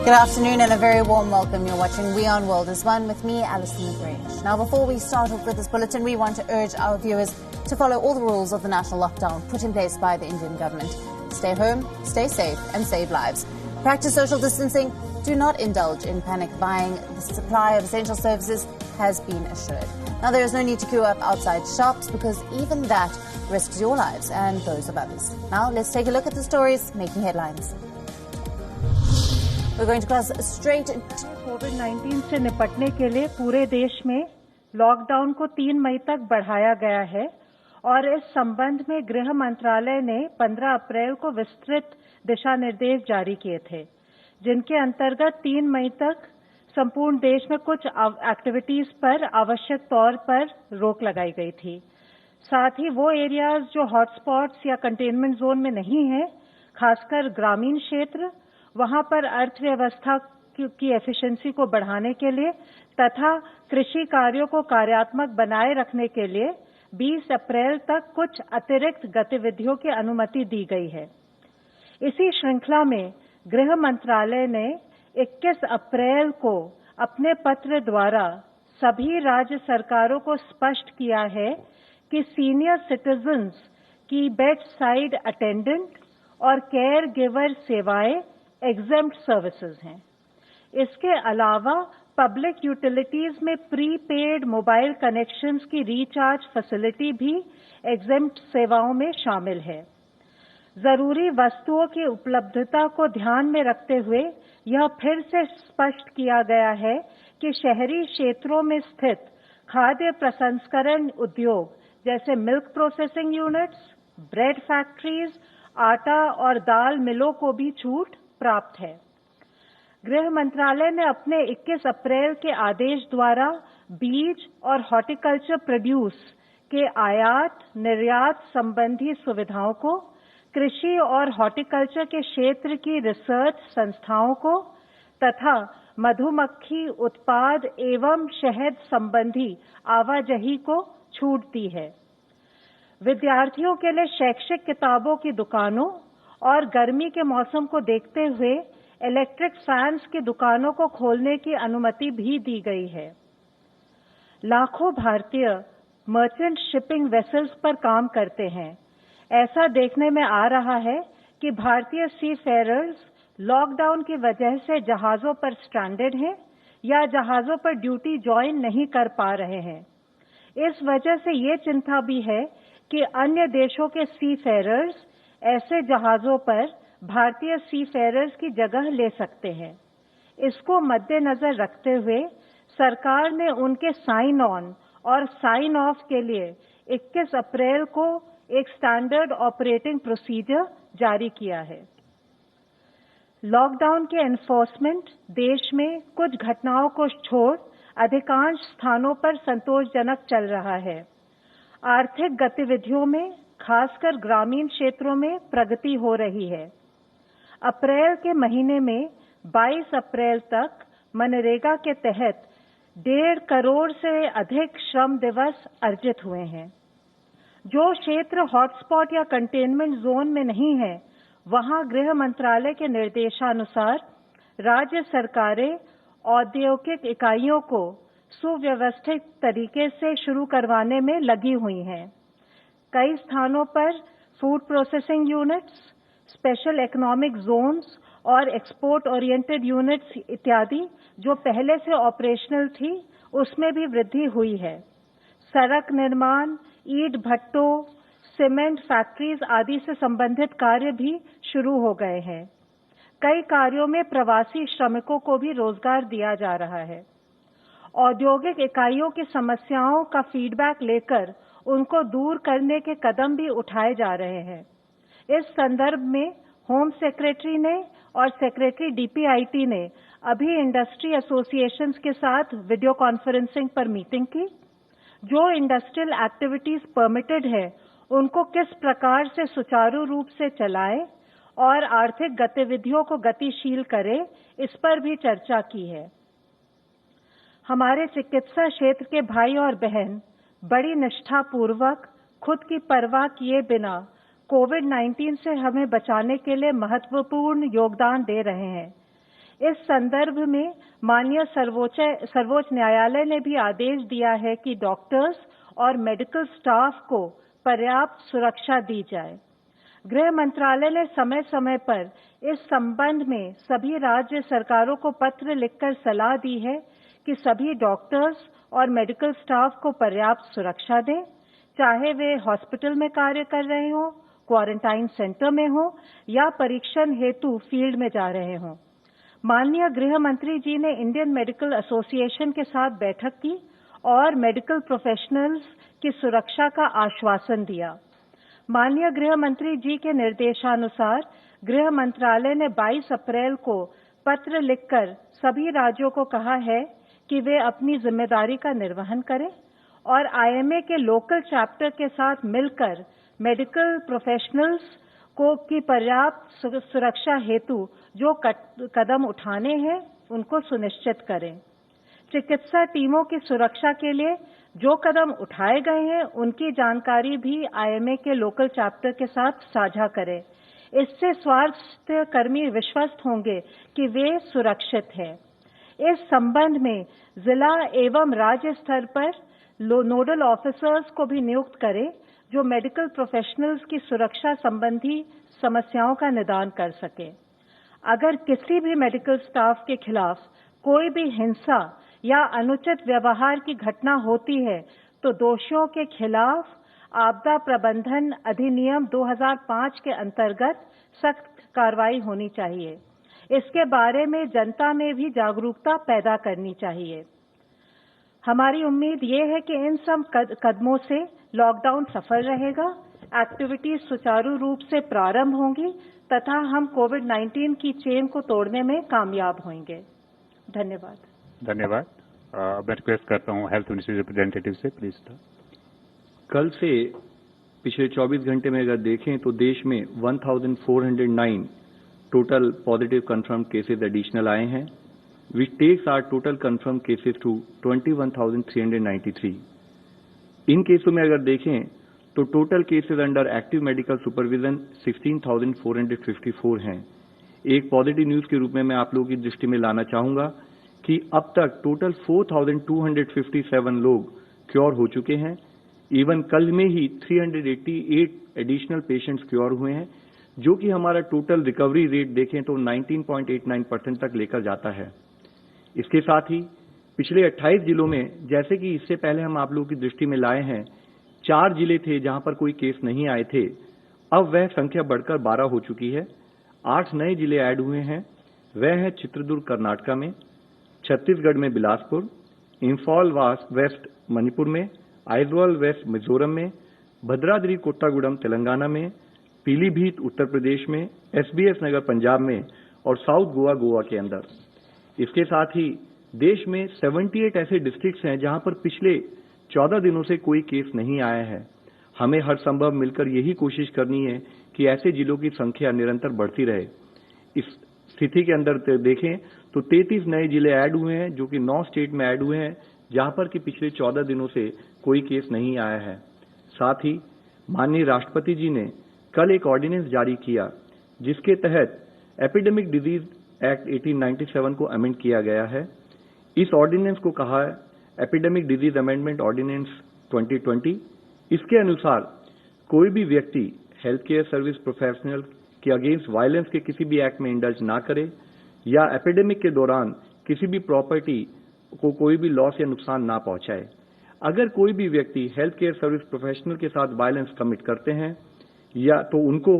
Good afternoon and a very warm welcome. You're watching WION World is One with me, Alison Grange. Now, before we start off with this bulletin, we want to urge our viewers to follow all the rules of the national lockdown put in place by the Indian government. Stay home, stay safe and save lives. Practice social distancing. Do not indulge in panic buying. The supply of essential services has been assured. Now, there is no need to queue up outside shops because even that risks your lives and those of others. Now, let's take a look at the stories making headlines. We're going to cross straight into कोविड-19 से निपटने के लिए पूरे देश में lockdown को 3 मई तक बढ़ाया गया है और इस संबंध में गृह मंत्रालय ने 15 अप्रैल को विस्तृत दिशा निर्देश जारी किए थे, जिनके अंतर्गत 3 मई तक संपूर्ण देश में कुछ एक्टिविटीज पर आवश्यक तौर पर रोक लगाई गई थी। साथ ही वो एरियाज जो हॉटस्पॉट्स या कंटेनमेंट जोन में नहीं है, खासकर ग्रामीण क्षेत्र, वहां पर अर्थव्यवस्था की एफिशिएंसी को बढ़ाने के लिए तथा कृषि कार्यों को कार्यात्मक बनाए रखने के लिए 20 अप्रैल तक कुछ अतिरिक्त गतिविधियों की अनुमति दी गई है। इसी श्रृंखला में गृह मंत्रालय ने 21 अप्रैल को अपने पत्र द्वारा सभी राज्य सरकारों को स्पष्ट किया है कि सीनियर सिटीजन्स की बेड साइड अटेंडेंट और केयर गिवर सेवाएं एग्जेम्प्ट सर्विसेज हैं। इसके अलावा पब्लिक यूटिलिटीज में प्रीपेड मोबाइल कनेक्शंस की रिचार्ज फैसिलिटी भी एग्जेम्प्ट सेवाओं में शामिल है। जरूरी वस्तुओं की उपलब्धता को ध्यान में रखते हुए यह फिर से स्पष्ट किया गया है कि शहरी क्षेत्रों में स्थित खाद्य प्रसंस्करण उद्योग जैसे milk processing units, bread factories, आटा और दाल मिलों को भी छूट प्राप्त है। गृह मंत्रालय ने अपने 21 अप्रैल के आदेश द्वारा बीज और हॉर्टिकल्चर प्रोड्यूस के आयात निर्यात संबंधी सुविधाओं को, कृषि और हॉर्टिकल्चर के क्षेत्र की रिसर्च संस्थाओं को तथा मधुमक्खी उत्पाद एवं शहद संबंधी आवाजाही को छूट दी है। विद्यार्थियों के लिए शैक्षिक किताबों की दुकानों और गर्मी के मौसम को देखते हुए इलेक्ट्रिक फैंस की दुकानों को खोलने की अनुमति भी दी गई है। लाखों भारतीय मर्चेंट शिपिंग वेसल्स पर काम करते हैं। ऐसा देखने में आ रहा है कि भारतीय सी फेयरर्स लॉकडाउन की वजह से जहाजों पर स्ट्रैंडेड हैं या जहाजों पर ड्यूटी ज्वाइन नहीं कर पा रहे हैं। इस वजह से ये चिंता भी है कि अन्य देशों के सी फेयरर्स ऐसे जहाजों पर भारतीय सी फेयरर्स की जगह ले सकते हैं। इसको मद्देनजर रखते हुए सरकार ने उनके साइन ऑन और साइन ऑफ के लिए 21 अप्रैल को एक स्टैंडर्ड ऑपरेटिंग प्रोसीजर जारी किया है। लॉकडाउन के एनफोर्समेंट देश में कुछ घटनाओं को छोड़ अधिकांश स्थानों पर संतोषजनक चल रहा है। आर्थिक गतिविधियों में खासकर ग्रामीण क्षेत्रों में प्रगति हो रही है। अप्रैल के महीने में 22 अप्रैल तक मनरेगा के तहत 1.5 करोड़ से अधिक श्रम दिवस अर्जित हुए हैं। जो क्षेत्र हॉटस्पॉट या कंटेनमेंट जोन में नहीं है, वहां गृह मंत्रालय के निर्देशानुसार राज्य सरकारें औद्योगिक इकाइयों को सुव्यवस्थित तरीके से शुरू करवाने में लगी हुई हैं। कई स्थानों पर food processing units, special economic zones और एक्सपोर्ट ओरिएंटेड यूनिट्स इत्यादि जो पहले से ऑपरेशनल थी, उसमें भी वृद्धि हुई है। सड़क निर्माण, ईंट भट्टों, सीमेंट फैक्ट्रीज आदि से संबंधित कार्य भी शुरू हो गए हैं। कई कार्यों में प्रवासी श्रमिकों को भी रोजगार दिया जा रहा है। औद्योगिक इकाइयों की समस्याओं का फीडबैक लेकर उनको दूर करने के कदम भी उठाए जा रहे हैं। इस संदर्भ में होम सेक्रेटरी ने और सेक्रेटरी डीपीआईटी ने अभी इंडस्ट्री एसोसिएशंस के साथ वीडियो कॉन्फ्रेंसिंग पर मीटिंग की। जो इंडस्ट्रियल एक्टिविटीज परमिटेड है, उनको किस प्रकार से सुचारू रूप से चलाए और आर्थिक गतिविधियों को गतिशील करे, इस पर भी चर्चा की है। हमारे चिकित्सा क्षेत्र के भाई और बहन बड़ी निष्ठापूर्वक खुद की परवाह किए बिना कोविड-19 से हमें बचाने के लिए महत्वपूर्ण योगदान दे रहे हैं। इस संदर्भ में माननीय सर्वोच्च न्यायालय ने भी आदेश दिया है कि डॉक्टर्स और मेडिकल स्टाफ को पर्याप्त सुरक्षा दी जाए। गृह मंत्रालय ने समय समय पर इस संबंध में सभी राज्य सरकारों को पत्र लिखकर सलाह दी है कि सभी डॉक्टर्स और मेडिकल स्टाफ को पर्याप्त सुरक्षा दें, चाहे वे हॉस्पिटल में कार्य कर रहे हों, क्वारंटाइन सेंटर में हों या परीक्षण हेतु फील्ड में जा रहे हों। माननीय गृह मंत्री जी ने इंडियन मेडिकल एसोसिएशन के साथ बैठक की और मेडिकल प्रोफेशनल्स की सुरक्षा का आश्वासन दिया। माननीय गृह मंत्री जी के निर्देशानुसार गृह मंत्रालय ने 22 अप्रैल को पत्र लिखकर सभी राज्यों को कहा है कि वे अपनी जिम्मेदारी का निर्वहन करें और आईएमए के लोकल चैप्टर के साथ मिलकर मेडिकल प्रोफेशनल्स को की पर्याप्त सुरक्षा हेतु जो कदम उठाने हैं उनको सुनिश्चित करें। चिकित्सा टीमों की सुरक्षा के लिए जो कदम उठाए गए हैं उनकी जानकारी भी आईएमए के लोकल चैप्टर के साथ साझा करें। इससे स्वास्थ्य कर्मी विश्वस्त होंगे कि वे सुरक्षित हैं। इस संबंध में जिला एवं राज्य स्तर पर नोडल ऑफिसर्स को भी नियुक्त करें जो मेडिकल प्रोफेशनल्स की सुरक्षा संबंधी समस्याओं का निदान कर सके। अगर किसी भी मेडिकल स्टाफ के खिलाफ कोई भी हिंसा या अनुचित व्यवहार की घटना होती है तो दोषियों के खिलाफ आपदा प्रबंधन अधिनियम 2005 के अंतर्गत सख्त कार्रवाई होनी चाहिए। इसके बारे में जनता में भी जागरूकता पैदा करनी चाहिए। हमारी उम्मीद ये है कि इन सब कदमों से लॉकडाउन सफल रहेगा, एक्टिविटीज सुचारू रूप से प्रारंभ होंगी तथा हम कोविड-19 की चेन को तोड़ने में कामयाब होंगे। धन्यवाद। धन्यवाद। मैं रिक्वेस्ट करता हूँ हेल्थ मिनिस्ट्री रिप्रेजेंटेटिव से, प्लीज। कल से पिछले 24 घंटे में अगर देखें तो देश में 1409 total positive confirm cases additional आए हैं, which takes our total confirmed cases to 21,393. इन केसों में अगर देखें तो total cases under active medical supervision 16,454 हैं। एक पॉजिटिव न्यूज के रूप में मैं आप लोगों की दृष्टि में लाना चाहूंगा कि अब तक टोटल 4,257 लोग क्योर हो चुके हैं। इवन कल में ही 388 एडिशनल पेशेंट्स क्योर हुए हैं, जो कि हमारा टोटल रिकवरी रेट देखें तो 19.89% तक लेकर जाता है। इसके साथ ही पिछले 28 जिलों में, जैसे कि इससे पहले हम आप लोगों की दृष्टि में लाए हैं, 4 जिले थे जहां पर कोई केस नहीं आए थे, अब वह संख्या बढ़कर 12 हो चुकी है। 8 नए जिले ऐड हुए हैं, वह है चित्रदुर्ग कर्नाटका में, छत्तीसगढ़ में बिलासपुर, इंफॉल वेस्ट मणिपुर में, आइजवाल वेस्ट मिजोरम में, भद्राद्री कोट्टागुडम तेलंगाना में, पीलीभीत उत्तर प्रदेश में, एसबीएस नगर पंजाब में और साउथ गोवा के अंदर। इसके साथ ही देश में 78 ऐसे डिस्ट्रिक्ट्स हैं जहां पर पिछले 14 दिनों से कोई केस नहीं आया है। हमें हर संभव मिलकर यही कोशिश करनी है कि ऐसे जिलों की संख्या निरंतर बढ़ती रहे। इस स्थिति के अंदर देखें तो 33 नए जिले ऐड हुए हैं, जो कि 9 स्टेट में ऐड हुए हैं जहां पर कि पिछले 14 दिनों से कोई केस नहीं आया है। साथ ही माननीय राष्ट्रपति जी ने कल एक ऑर्डिनेंस जारी किया जिसके तहत एपिडेमिक डिजीज एक्ट 1897 को अमेंड किया गया है। इस ऑर्डिनेंस को कहा है एपिडेमिक डिजीज अमेंडमेंट ऑर्डिनेंस 2020। इसके अनुसार कोई भी व्यक्ति हेल्थ केयर सर्विस प्रोफेशनल के अगेंस्ट वायलेंस के किसी भी एक्ट में इंडल्ज ना करे या एपिडेमिक के दौरान किसी भी प्रॉपर्टी को कोई भी लॉस या नुकसान ना पहुंचाए। अगर कोई भी व्यक्ति हेल्थ केयर सर्विस प्रोफेशनल के साथ वायलेंस कमिट करते हैं या तो उनको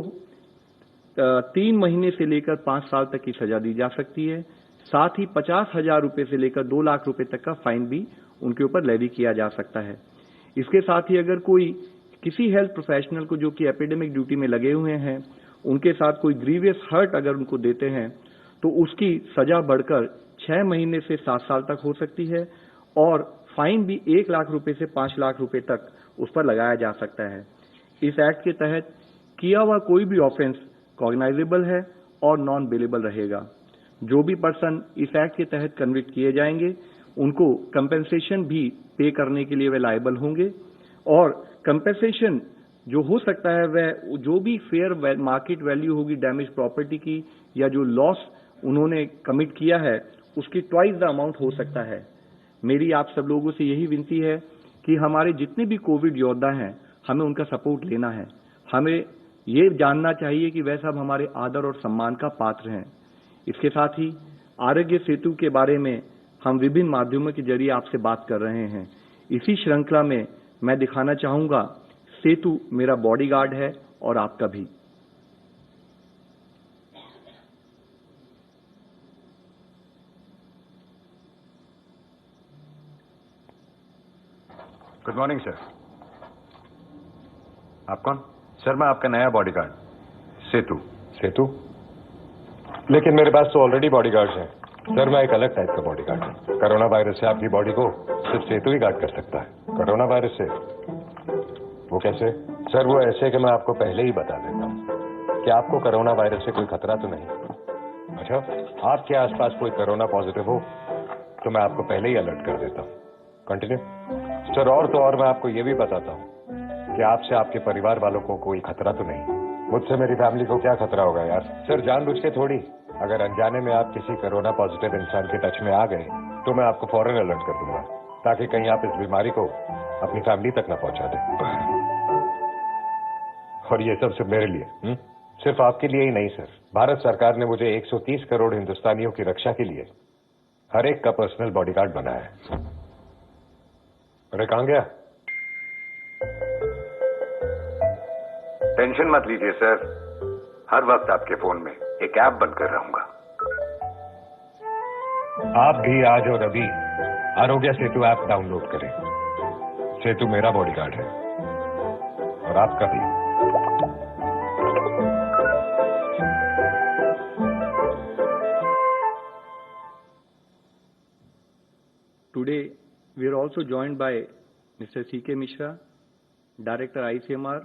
3 महीने से लेकर 5 साल तक की सजा दी जा सकती है। साथ ही 50,000 रुपए से लेकर 2 लाख रुपए तक का फाइन भी उनके ऊपर लेवी किया जा सकता है। इसके साथ ही अगर कोई किसी हेल्थ प्रोफेशनल को जो कि एपिडेमिक ड्यूटी में लगे हुए हैं उनके साथ कोई ग्रीवियस हर्ट अगर उनको देते हैं तो उसकी सजा बढ़कर 6 महीने से 7 साल तक हो सकती है और फाइन भी 1 लाख रुपए से 5 लाख रुपए तक उस पर लगाया जा सकता है। इस एक्ट के तहत किया हुआ कोई भी ऑफेंस कॉग्नाइजेबल है और नॉन बेलेबल रहेगा। जो भी पर्सन इस एक्ट के तहत कन्विक्ट किए जाएंगे उनको कंपेंसेशन भी पे करने के लिए वे लायबल होंगे और कंपेंसेशन जो हो सकता है वह जो भी फेयर मार्केट वैल्यू होगी डैमेज प्रॉपर्टी की या जो लॉस उन्होंने कमिट किया है उसकी ट्वाइस द अमाउंट हो सकता है। मेरी आप सब लोगों से यही विनती है कि हमारे जितने भी कोविड योद्धा हैं हमें उनका सपोर्ट लेना है। हमें ये जानना चाहिए कि वह सब हमारे आदर और सम्मान का पात्र हैं। इसके साथ ही आरोग्य सेतु के बारे में हम विभिन्न माध्यमों के जरिए आपसे बात कर रहे हैं। इसी श्रृंखला में मैं दिखाना चाहूंगा सेतु मेरा बॉडीगार्ड है और आपका भी। Good morning sir. आप कौन? सर मैं आपका नया बॉडीगार्ड सेतु। सेतु? लेकिन मेरे पास तो ऑलरेडी बॉडीगार्ड्स हैं। सर मैं एक अलग टाइप का बॉडीगार्ड हूँ। कोरोना वायरस से आपकी बॉडी को सिर्फ सेतु ही गार्ड कर सकता है। कोरोना वायरस से? वो कैसे? सर वो ऐसे कि मैं आपको पहले ही बता देता हूँ कि आपको कोरोना वायरस से कोई खतरा तो नहीं। अच्छा, आपके आसपास कोई कोरोना पॉजिटिव हो तो मैं आपको पहले ही अलर्ट कर देता हूँ। Continue sir. और तो और मैं आपको ये भी बताता हूँ कि आपसे आपके परिवार वालों को कोई खतरा तो नहीं। मुझसे मेरी फैमिली को क्या खतरा होगा यार। सर जानबूझ के थोड़ी। अगर अनजाने में आप किसी कोरोना पॉजिटिव इंसान के टच में आ गए तो मैं आपको फौरन अलर्ट कर दूंगा ताकि कहीं आप इस बीमारी को अपनी फैमिली तक न पहुंचा दें। और ये सब सिर्फ मेरे लिए, सिर्फ आपके लिए ही नहीं सर। भारत सरकार ने मुझे 130 करोड़ हिंदुस्तानियों की रक्षा के लिए हर एक का पर्सनल बॉडीगार्ड बनाया है। अरे कहां गया? टेंशन मत लीजिए सर, हर वक्त आपके फोन में एक ऐप बनकर रहूंगा। आप भी आज और अभी आरोग्य सेतु ऐप डाउनलोड करें। सेतु मेरा बॉडीगार्ड है और आपका भी। Today, we are also joined by Mr. C.K. Mishra, Director ICMR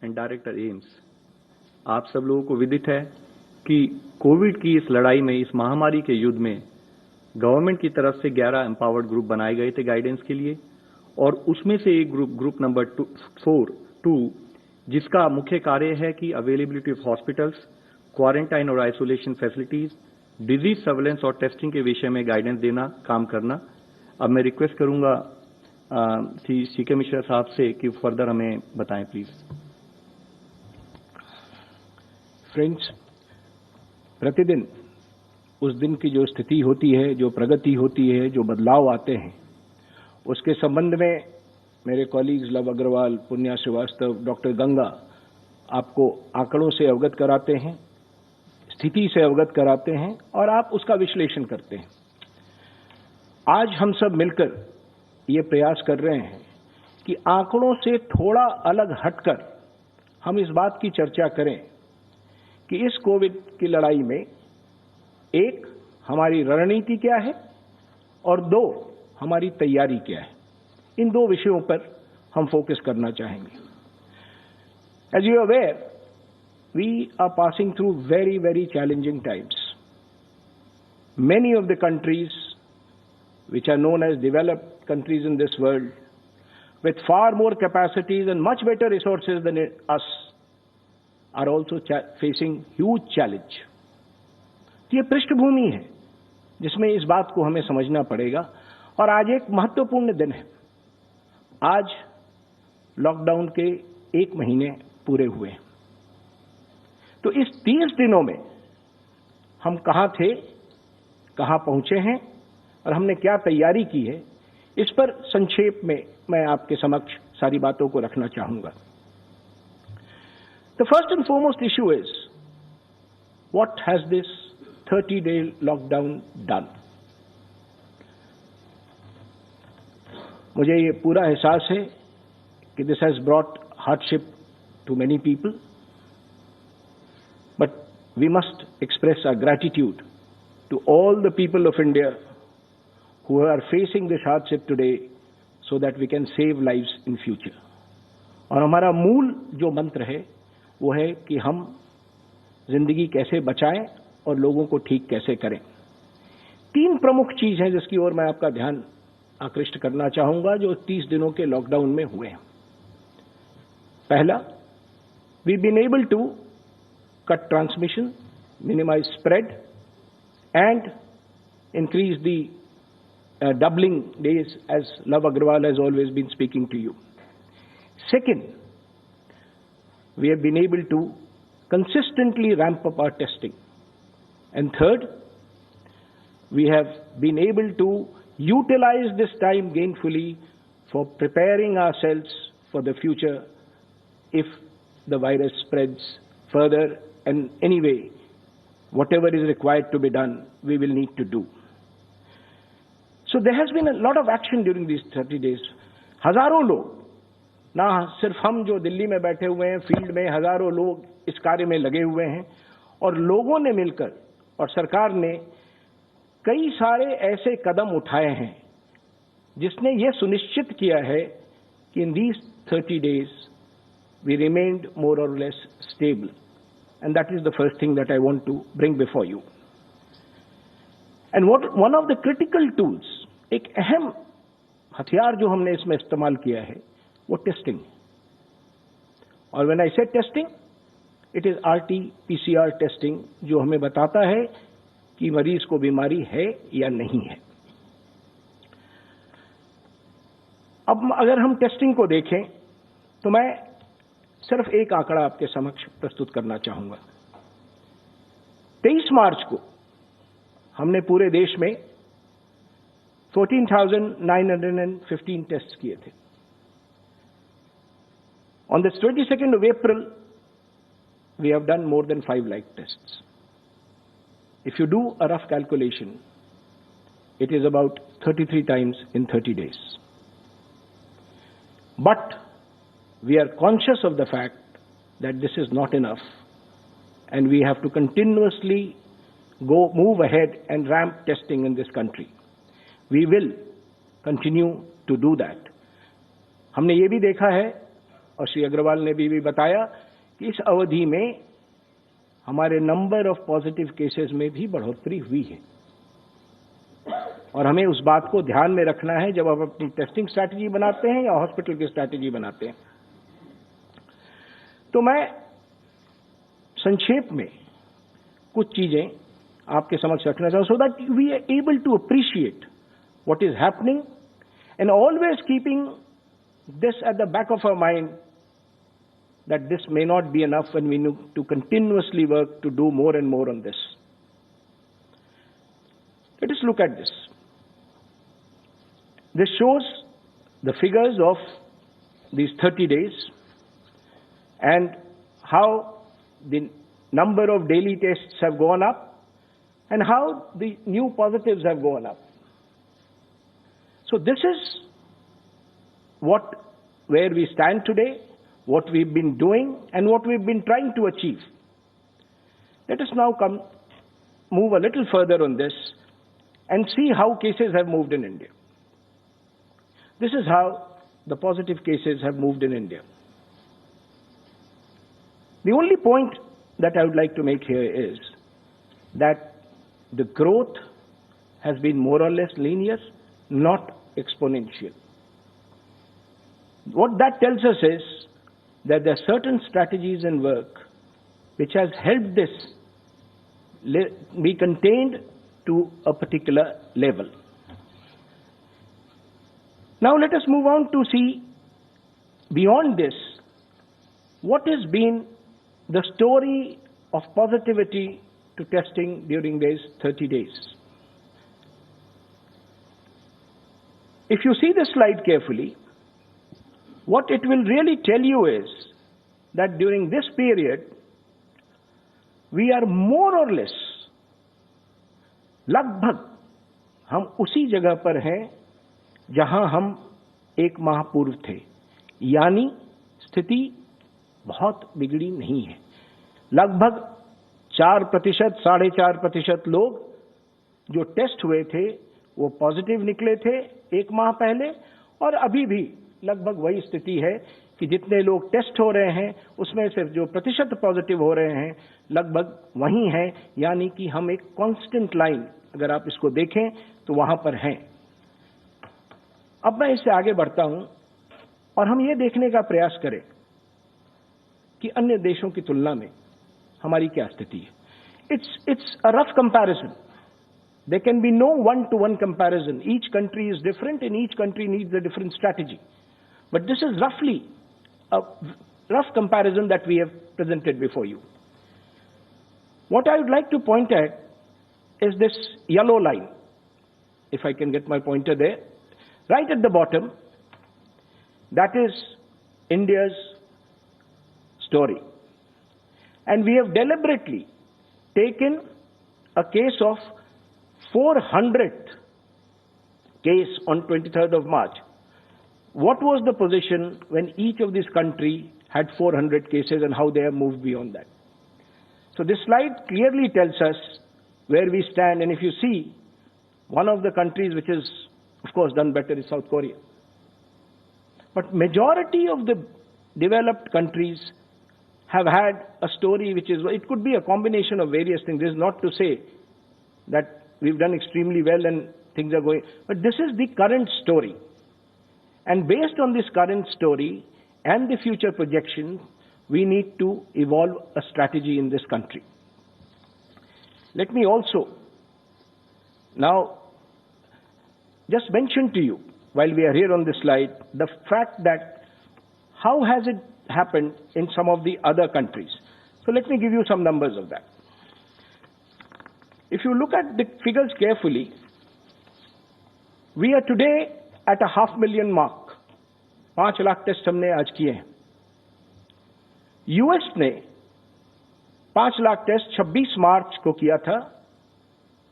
and Director AIIMS. आप सब लोगों को विदित है कि कोविड की इस लड़ाई में, इस महामारी के युद्ध में गवर्नमेंट की तरफ से 11 एम्पावर्ड ग्रुप बनाए गए थे गाइडेंस के लिए, और उसमें से एक ग्रुप नंबर 2 जिसका मुख्य कार्य है कि अवेलेबिलिटी ऑफ हॉस्पिटल्स, क्वारंटाइन और आइसोलेशन फैसिलिटीज, डिजीज सर्वेलेंस और टेस्टिंग के विषय में गाइडेंस देना, काम करना। अब मैं रिक्वेस्ट करूंगा सीके मिश्रा साहब से कि फर्दर हमें बताएं प्लीज। फ्रेंड्स, प्रतिदिन उस दिन की जो स्थिति होती है, जो प्रगति होती है, जो बदलाव आते हैं, उसके संबंध में मेरे कॉलीग्स लव अग्रवाल, पुण्या श्रीवास्तव, डॉक्टर गंगा आपको आंकड़ों से अवगत कराते हैं, स्थिति से अवगत कराते हैं और आप उसका विश्लेषण करते हैं। आज हम सब मिलकर ये प्रयास कर रहे हैं कि आंकड़ों से थोड़ा अलग हटकर हम इस बात की चर्चा करें कि इस कोविड की लड़ाई में एक, हमारी रणनीति क्या है और दो, हमारी तैयारी क्या है। इन दो विषयों पर हम फोकस करना चाहेंगे। As you are aware, we are passing through very very challenging times. Many of the countries which are known as developed countries in this world, with far more capacities and much better resources than us, are also facing huge challenge. ये पृष्ठभूमि है जिसमें इस बात को हमें समझना पड़ेगा। और आज एक महत्वपूर्ण दिन है। आज लॉकडाउन के 1 महीने पूरे हुए हैं। तो इस 30 दिनों में हम कहां थे, कहां पहुंचे हैं और हमने क्या तैयारी की है, इस पर संक्षेप में मैं आपके समक्ष सारी बातों को रखना चाहूंगा। The first and foremost issue is what has this 30-day lockdown done. मुझे ये पूरा एहसास है कि this has brought hardship to many people, but we must express our gratitude to all the people of India who are facing this hardship today so that we can save lives in future. और हमारा मूल जो मंत्र है वो है कि हम जिंदगी कैसे बचाएं और लोगों को ठीक कैसे करें। 3 प्रमुख चीज हैं जिसकी ओर मैं आपका ध्यान आकृष्ट करना चाहूंगा जो 30 दिनों के लॉकडाउन में हुए हैं। पहला, we've been able to cut transmission, minimize spread and increase the doubling days, as Love Agrawal has always been speaking to you. Second, we have been able to consistently ramp up our testing. And third, we have been able to utilize this time gainfully for preparing ourselves for the future if the virus spreads further, and anyway, whatever is required to be done, we will need to do. So there has been a lot of action during these 30 days. हजारों लोग, ना सिर्फ हम जो दिल्ली में बैठे हुए हैं, फील्ड में हजारों लोग इस कार्य में लगे हुए हैं, और लोगों ने मिलकर और सरकार ने कई सारे ऐसे कदम उठाए हैं जिसने ये सुनिश्चित किया है कि in these 30 days we remained more or less stable. And that is the first thing that I want to bring before you. And one of the critical tools, एक अहम हथियार जो हमने इसमें इस्तेमाल किया है, वो टेस्टिंग. और when I say testing, it is RT-PCR testing, जो हमें बताता है कि मरीज को बीमारी है या नहीं है. अब अगर हम टेस्टिंग को देखें तो मैं सिर्फ एक आंकड़ा आपके समक्ष प्रस्तुत करना चाहूंगा. 23 मार्च को हमने पूरे देश में 14,915 टेस्ट किए थे. On the 22nd of April, we have done more than 5 lakh tests. If you do a rough calculation, it is about 33 times in 30 days. But we are conscious of the fact that this is not enough, and we have to continuously move ahead and ramp testing in this country. We will continue to do that. हमने ये भी देखा है, और श्री अग्रवाल ने भी बताया, कि इस अवधि में हमारे नंबर ऑफ पॉजिटिव केसेस में भी बढ़ोतरी हुई है, और हमें उस बात को ध्यान में रखना है जब आप अपनी टेस्टिंग स्ट्रैटेजी बनाते हैं या हॉस्पिटल की स्ट्रैटेजी बनाते हैं. तो मैं संक्षेप में कुछ चीजें आपके समक्ष रखना चाहूं, so that we are able to appreciate what is happening, and always keeping this at the back of our mind, that this may not be enough and we need to continuously work to do more and more on this. Let us look at this. This shows the figures of these 30 days and how the number of daily tests have gone up and how the new positives have gone up. So this is where we stand today, what we've been doing, and what we've been trying to achieve. Let us now move a little further on this and see how cases have moved in India. This is how the positive cases have moved in India. The only point that I would like to make here is that the growth has been more or less linear, not exponential. What that tells us is that there are certain strategies and work which has helped this be contained to a particular level. Now let us move on to see beyond this what has been the story of positivity to testing during these 30 days. If you see this slide carefully, what it will really tell you is that during this period, we are more or less, लगभग हम उसी जगह पर हैं जहां हम एक माह पूर्व थे, यानी स्थिति बहुत बिगड़ी नहीं है. लगभग 4%, 4.5% लोग जो टेस्ट हुए थे वो पॉजिटिव निकले थे एक माह पहले, और अभी भी लगभग वही स्थिति है कि जितने लोग टेस्ट हो रहे हैं उसमें से जो प्रतिशत पॉजिटिव हो रहे हैं लगभग वही है, यानी कि हम एक कांस्टेंट लाइन, अगर आप इसको देखें तो वहां पर हैं. अब मैं इससे आगे बढ़ता हूं और हम ये देखने का प्रयास करें कि अन्य देशों की तुलना में हमारी क्या स्थिति है. It's a rough comparison, There can be no one-to-one comparison. Each country is different and each country needs a different strategy. But this is roughly a rough comparison that we have presented before you. What I would like to point at is this yellow line, if I can get my pointer there. Right at the bottom, that is India's story. And we have deliberately taken a case of 400th case on 23rd of March. What was the position when each of these countries had 400 cases and how they have moved beyond that? So this slide clearly tells us where we stand, and if you see, one of the countries which is, of course, done better is South Korea. But majority of the developed countries have had a story which is, it could be a combination of various things. This is not to say that we've done extremely well and things are going, but this is the current story. And based on this current story and the future projections, we need to evolve a strategy in this country. Let me also now just mention to you, while we are here on this slide, the fact that how has it happened in some of the other countries. So let me give you some numbers of that. If you look at the figures carefully, we are today at a 500,000 mark. 5 lakh test हमने आज किए हैं. US ने 5 lakh test 26 मार्च को किया था.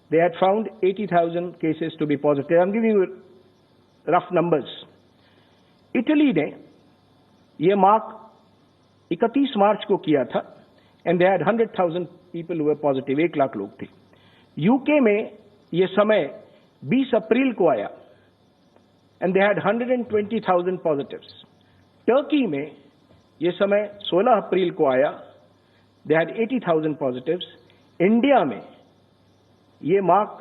They had found 80,000 cases to be positive. I'm giving you rough numbers. Italy ने ये मार्क 31 मार्च को किया था, and they had 100,000 people who were positive. 1 lakh लोग थे. यूके में ये समय 20 अप्रैल को आया, and they had 120,000 positives. Turkey में ये समय 16 अप्रैल को आया, they had 80,000 positives. इंडिया में ये मार्क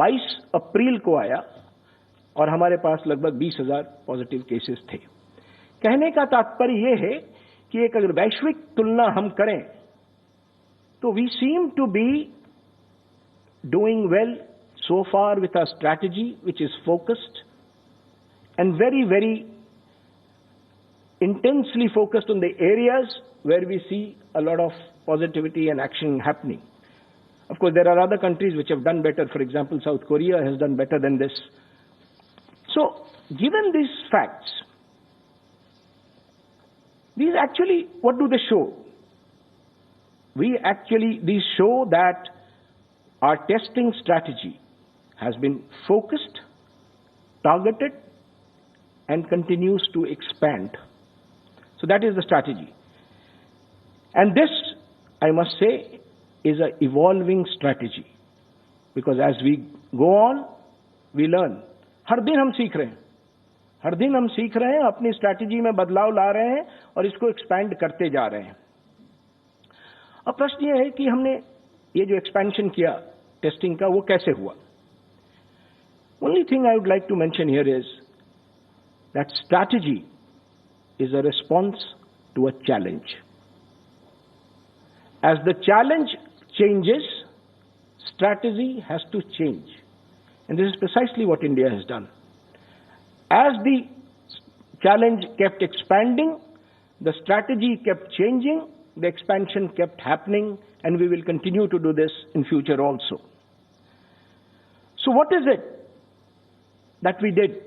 22 अप्रैल को आया और हमारे पास लगभग 20,000 पॉजिटिव केसेस थे. कहने का तात्पर्य यह है कि एक अगर वैश्विक तुलना हम करें तो we seem to be doing well so far with our strategy which is focused and very, very intensely focused on the areas where we see a lot of positivity and action happening. Of course, there are other countries which have done better. For example, South Korea has done better than this. So, given these facts, these actually, what do they show? These show that our testing strategy has been focused, targeted, and continues to expand. So that is the strategy. And this, I must say, is an evolving strategy. Because as we go on, we learn. हर दिन हम सीख रहे हैं. हर दिन हम सीख रहे हैं, अपनी स्ट्रैटेजी में बदलाव ला रहे हैं और इसको एक्सपैंड करते जा रहे हैं. अब प्रश्न यह है कि हमने ये जो एक्सपेंशन किया टेस्टिंग का, वो कैसे हुआ? Only thing I would like to mention here is that strategy is a response to a challenge. As the challenge changes, strategy has to change. And this is precisely what India has done. As the challenge kept expanding, the strategy kept changing, the expansion kept happening, and we will continue to do this in future also. So what is it that we did?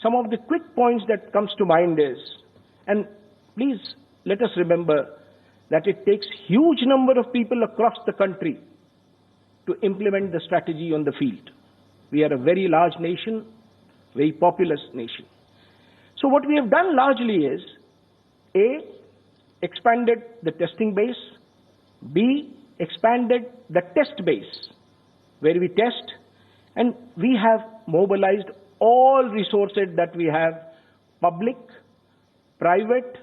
Some of the quick points that comes to mind is, and please let us remember that it takes huge number of people across the country to implement the strategy on the field. We are a very large nation, very populous nation. So what we have done largely is, A, expanded the testing base, B, expanded the test base, where we test, and we have mobilized all resources that we have, public, private,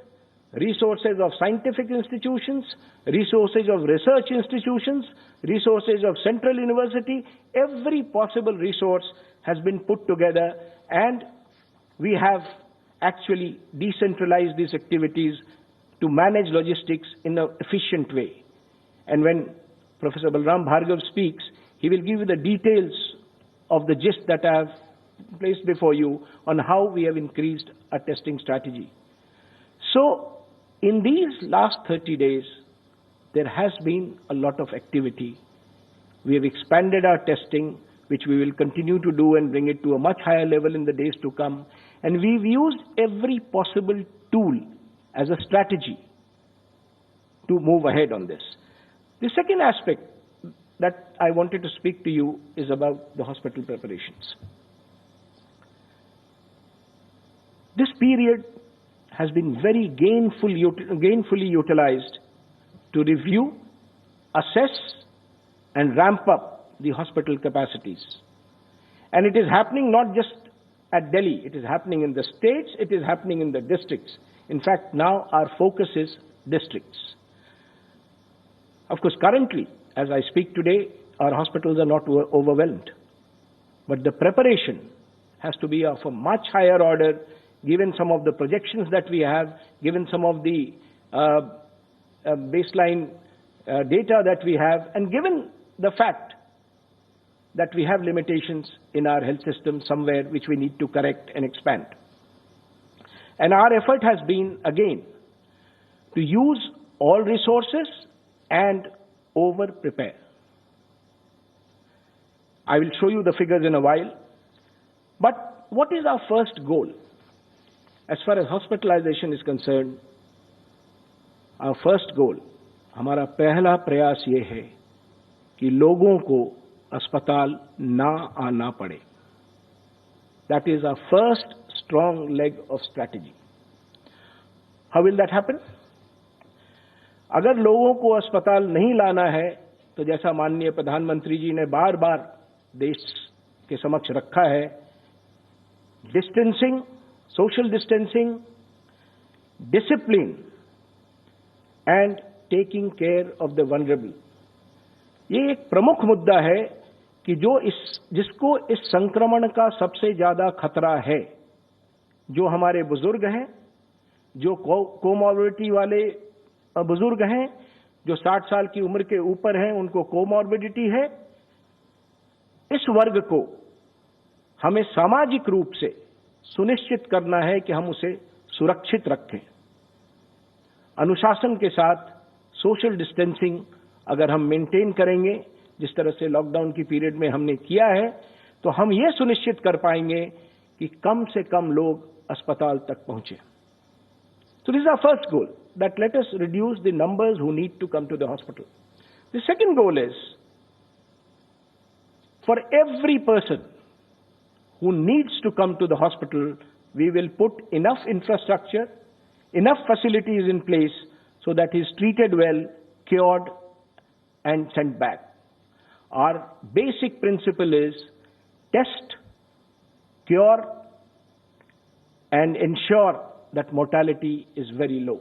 resources of scientific institutions, resources of research institutions, resources of central university. Every possible resource has been put together, and we have actually decentralized these activities to manage logistics in an efficient way. And when Professor Balram Bhargav speaks, He will give you the details of the gist that I have placed before you on how we have increased our testing strategy. So, in these last 30 days, there has been a lot of activity. We have expanded our testing, which we will continue to do and bring it to a much higher level in the days to come. And we've used every possible tool as a strategy to move ahead on this. The second aspect that I wanted to speak to you is about the hospital preparations. This period has been very gainfully utilized to review, assess, and ramp up the hospital capacities. And it is happening not just at Delhi, it is happening in the states, it is happening in the districts. In fact, now our focus is districts. Of course, currently, as I speak today, our hospitals are not overwhelmed. But the preparation has to be of a much higher order, given some of the projections that we have, given some of the baseline data that we have, and given the fact that we have limitations in our health system somewhere which we need to correct and expand. And our effort has been, again, to use all resources and over-prepare. I will show you the figures in a while. But what is our first goal? As far as hospitalization is concerned, our first goal, हमारा पहला प्रयास ये है कि लोगों को अस्पताल ना आना पड़े. That is our first strong leg of strategy. How will that happen? अगर लोगों को अस्पताल नहीं लाना है, तो जैसा माननीय प्रधानमंत्री जी ने बार बार देश के समक्ष रखा है, distancing, social distancing, discipline and taking care of the vulnerable, ये एक प्रमुख मुद्दा है कि जिसको इस संक्रमण का सबसे ज्यादा खतरा है, जो हमारे बुजुर्ग हैं, जो कोमॉर्बिडिटी वाले बुजुर्ग हैं, जो 60 साल की उम्र के ऊपर हैं, उनको कोमॉर्बिडिटी है, इस वर्ग को हमें सामाजिक रूप से सुनिश्चित करना है कि हम उसे सुरक्षित रखें. अनुशासन के साथ सोशल डिस्टेंसिंग अगर हम मेंटेन करेंगे, जिस तरह से लॉकडाउन की पीरियड में हमने किया है, तो हम ये सुनिश्चित कर पाएंगे कि कम से कम लोग अस्पताल तक पहुंचे. So this is our first goal, that let us reduce the numbers who need to come to the hospital. The second goal is, for every person who needs to come to the hospital, we will put enough infrastructure, enough facilities in place so that he is treated well, cured, and sent back. Our basic principle is test, cure, and ensure that mortality is very low.